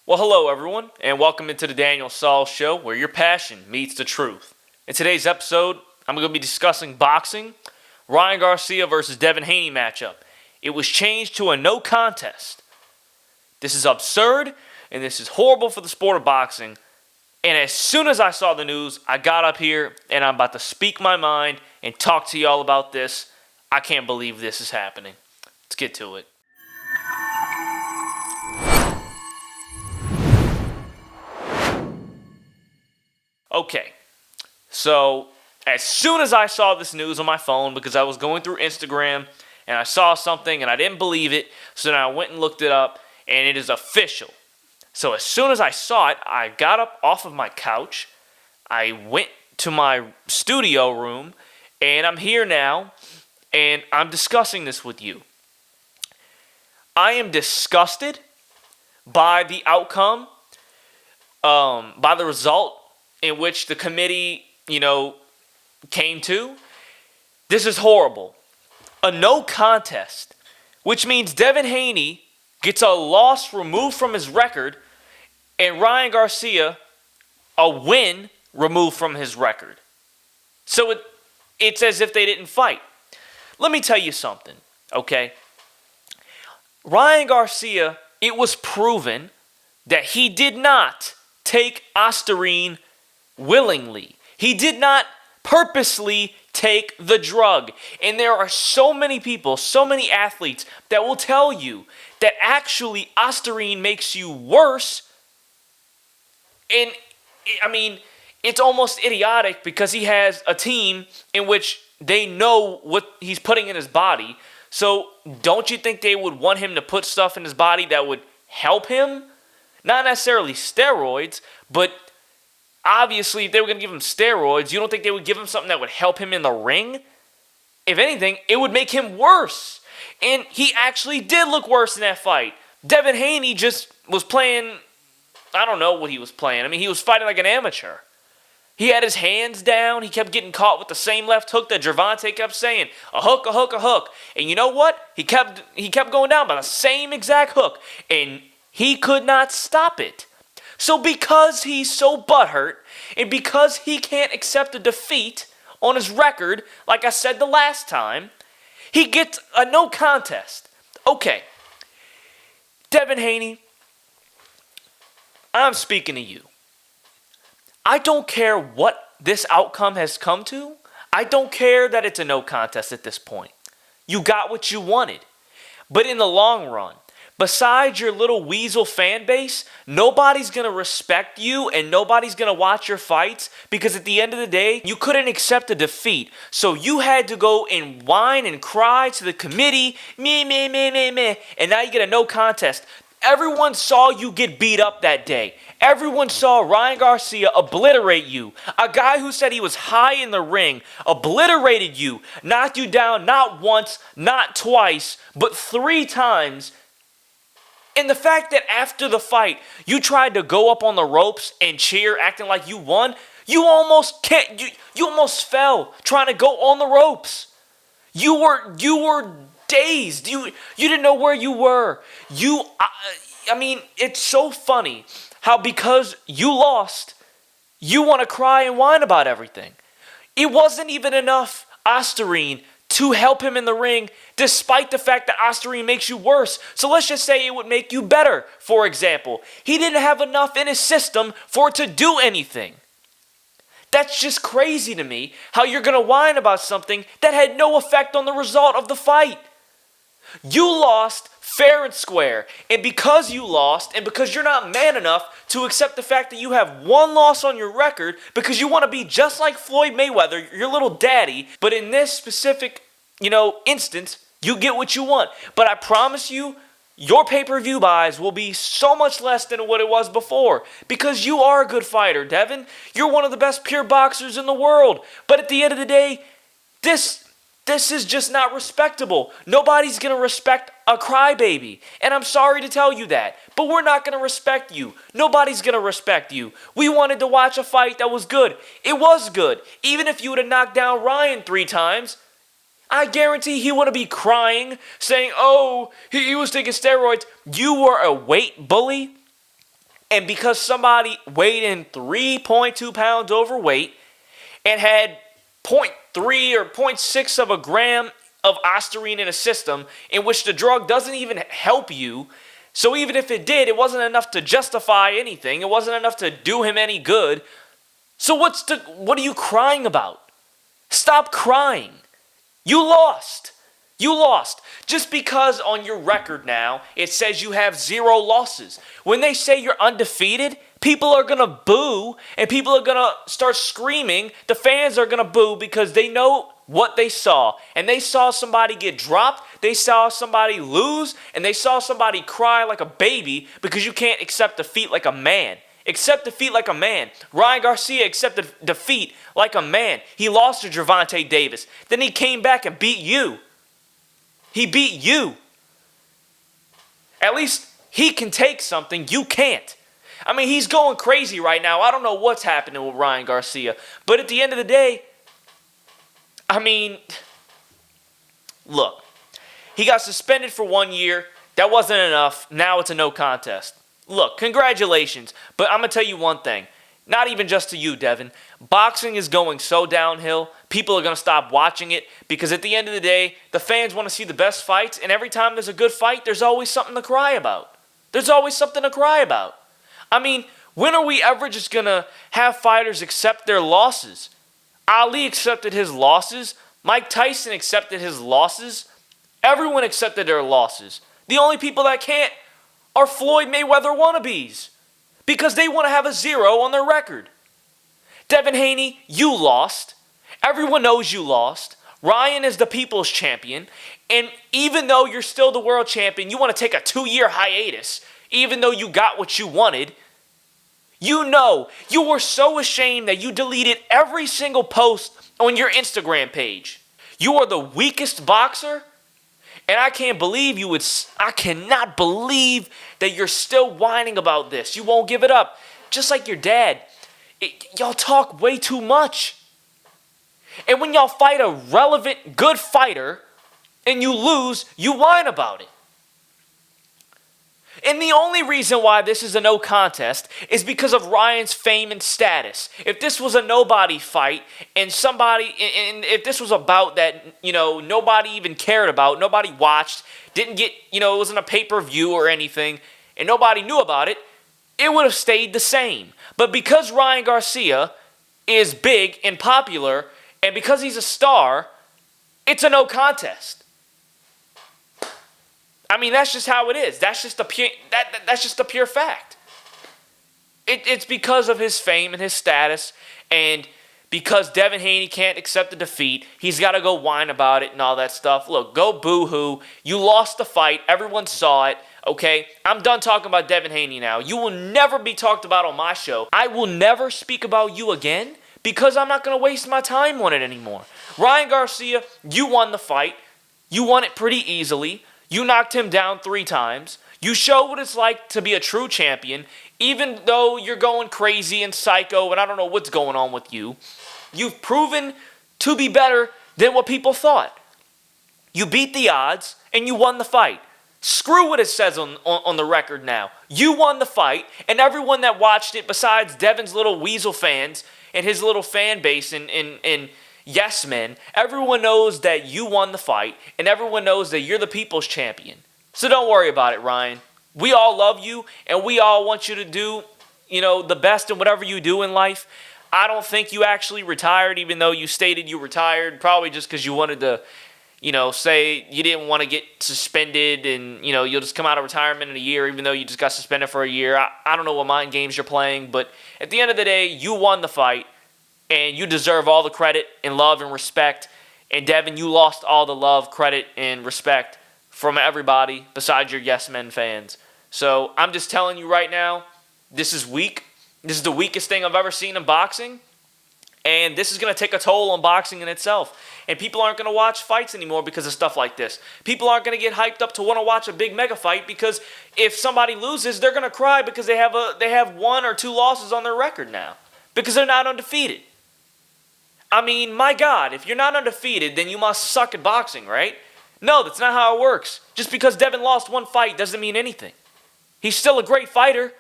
Well, hello everyone, and welcome into the Daniel Saul Show, where your passion meets the truth. In today's episode, I'm going to be discussing boxing, Ryan Garcia versus Devin Haney matchup. It was changed to a no contest. This is absurd, and this is horrible for the sport of boxing. And as soon as I saw the news, I got up here, and I'm about to speak my mind and talk to y'all about this. I can't believe this is happening. Let's get to it. Okay, so as soon as I saw this news on my phone, because I was going through Instagram and I saw something and I didn't believe it, so then I went and looked it up and it is official. So as soon as I saw it, I got up off of my couch, I went to my studio room, and I'm here now and I'm discussing this with you. I am disgusted by the outcome, by the result in which the committee, came to. This is horrible. A no contest, which means Devin Haney gets a loss removed from his record, and Ryan Garcia a win removed from his record. So it's as if they didn't fight. Let me tell you something, okay? Ryan Garcia, it was proven that he did not take Ostarine willingly. He did not purposely take the drug. And there are so many people, so many athletes that will tell you that actually Ostarine makes you worse. And it's almost idiotic because he has a team in which they know what he's putting in his body. So don't you think they would want him to put stuff in his body that would help him? Not necessarily steroids, but obviously, if they were going to give him steroids, you don't think they would give him something that would help him in the ring? If anything, it would make him worse. And he actually did look worse in that fight. Devin Haney just was playing, I don't know what he was playing. He was fighting like an amateur. He had his hands down. He kept getting caught with the same left hook that Gervonta kept saying. A hook, a hook, a hook. And you know what? He kept going down by the same exact hook. And he could not stop it. So because he's so butthurt, and because he can't accept a defeat on his record, like I said the last time, he gets a no contest. Okay, Devin Haney, I'm speaking to you. I don't care what this outcome has come to. I don't care that it's a no contest at this point. You got what you wanted. But in the long run, besides your little weasel fan base, nobody's going to respect you and nobody's going to watch your fights because at the end of the day, you couldn't accept a defeat. So you had to go and whine and cry to the committee, me, and now you get a no contest. Everyone saw you get beat up that day. Everyone saw Ryan Garcia obliterate you. A guy who said he was high in the ring obliterated you, knocked you down not once, not twice, but 3 times. And the fact that after the fight, you tried to go up on the ropes and cheer, acting like you won, you almost fell trying to go on the ropes. You were dazed. You didn't know where you were. It's so funny how because you lost, you want to cry and whine about everything. It wasn't even enough Ostarine to help him in the ring, despite the fact that Ostarine makes you worse. So let's just say it would make you better, for example. He didn't have enough in his system for it to do anything. That's just crazy to me, how you're going to whine about something that had no effect on the result of the fight. You lost fair and square, and because you lost, and because you're not man enough to accept the fact that you have one loss on your record, because you want to be just like Floyd Mayweather, your little daddy, but in this specific, instance, you get what you want. But I promise you, your pay-per-view buys will be so much less than what it was before, because you are a good fighter, Devin. You're one of the best pure boxers in the world, but at the end of the day, this is just not respectable. Nobody's going to respect a crybaby. And I'm sorry to tell you that, but we're not going to respect you. Nobody's going to respect you. We wanted to watch a fight that was good. It was good. Even if you would have knocked down Ryan 3 times, I guarantee he wouldn't be crying, saying, oh, he was taking steroids. You were a weight bully. And because somebody weighed in 3.2 pounds overweight and had zero point 0.3 or 0.6 of a gram of ostarine in a system in which the drug doesn't even help you. So even if it did, it wasn't enough to justify anything. It wasn't enough to do him any good. So what are you crying about? Stop crying. You lost. You lost. Just because on your record now it says you have 0 losses. When they say you're undefeated, people are going to boo and people are going to start screaming. The fans are going to boo because they know what they saw. And they saw somebody get dropped. They saw somebody lose. And they saw somebody cry like a baby because you can't accept defeat like a man. Accept defeat like a man. Ryan Garcia accepted defeat like a man. He lost to Gervonta Davis. Then he came back and beat you. He beat you. At least he can take something you can't. I mean, he's going crazy right now. I don't know what's happening with Ryan Garcia. But at the end of the day, I mean, look, he got suspended for 1 year. That wasn't enough. Now it's a no contest. Look, congratulations. But I'm going to tell you one thing. Not even just to you, Devin. Boxing is going so downhill, people are going to stop watching it because at the end of the day, the fans want to see the best fights, and every time there's a good fight, there's always something to cry about. There's always something to cry about. I mean, when are we ever just going to have fighters accept their losses? Ali accepted his losses. Mike Tyson accepted his losses. Everyone accepted their losses. The only people that can't are Floyd Mayweather wannabes because they want to have a 0 on their record. Devin Haney, you lost. Everyone knows you lost. Ryan is the people's champion. And even though you're still the world champion, you want to take a 2-year hiatus, even though you got what you wanted. You know, you were so ashamed that you deleted every single post on your Instagram page. You are the weakest boxer. And I cannot believe that you're still whining about this. You won't give it up. Just like your dad. Y'all talk way too much. And when y'all fight a relevant, good fighter, and you lose, you whine about it. And the only reason why this is a no contest is because of Ryan's fame and status. If this was a nobody fight and if this was about that, nobody even cared about, nobody watched, didn't get, it wasn't a pay-per-view or anything, and nobody knew about it, it would have stayed the same. But because Ryan Garcia is big and popular, and because he's a star, it's a no contest. I mean, that's just how it is. That's just the pure fact. It's because of his fame and his status, and because Devin Haney can't accept the defeat, he's got to go whine about it and all that stuff. Look, go boo-hoo. You lost the fight. Everyone saw it, okay? I'm done talking about Devin Haney now. You will never be talked about on my show. I will never speak about you again because I'm not going to waste my time on it anymore. Ryan Garcia, you won the fight. You won it pretty easily. You knocked him down 3 times. You showed what it's like to be a true champion, even though you're going crazy and psycho and I don't know what's going on with you. You've proven to be better than what people thought. You beat the odds and you won the fight. Screw what it says on the record now. You won the fight, and everyone that watched it besides Devin's little weasel fans and his little fan base and yes men, everyone knows that you won the fight, and everyone knows that you're the people's champion. So don't worry about it, Ryan. We all love you, and we all want you to do, the best in whatever you do in life. I don't think you actually retired, even though you stated you retired, probably just because you wanted to, say you didn't want to get suspended and, you'll just come out of retirement in a year, even though you just got suspended for a year. I don't know what mind games you're playing, but at the end of the day, you won the fight. And you deserve all the credit and love and respect. And Devin, you lost all the love, credit, and respect from everybody besides your Yes Men fans. So I'm just telling you right now, this is weak. This is the weakest thing I've ever seen in boxing. And this is going to take a toll on boxing in itself. And people aren't going to watch fights anymore because of stuff like this. People aren't going to get hyped up to want to watch a big mega fight because if somebody loses, they're going to cry because they have 1 or 2 losses on their record now because they're not undefeated. I mean, my God, if you're not undefeated, then you must suck at boxing, right? No, that's not how it works. Just because Devin lost 1 fight doesn't mean anything. He's still a great fighter.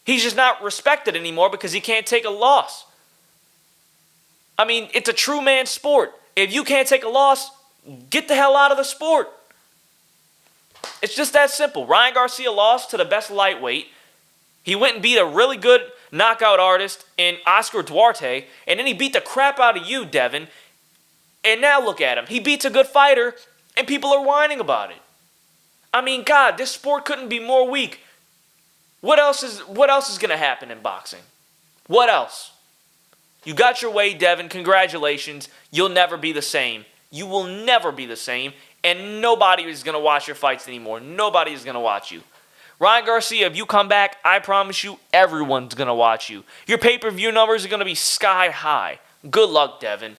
He's just not respected anymore because he can't take a loss. I mean, it's a true man's sport. If you can't take a loss, get the hell out of the sport. It's just that simple. Ryan Garcia lost to the best lightweight. He went and beat a really good knockout artist in Oscar Duarte, and then he beat the crap out of you, Devin. And now look at him. He beats a good fighter, and people are whining about it. I mean, God, this sport couldn't be more weak. What else is going to happen in boxing? What else? You got your way, Devin. Congratulations. You'll never be the same. You will never be the same, and nobody is going to watch your fights anymore. Nobody is going to watch you. Ryan Garcia, if you come back, I promise you, everyone's going to watch you. Your pay-per-view numbers are going to be sky high. Good luck, Devin.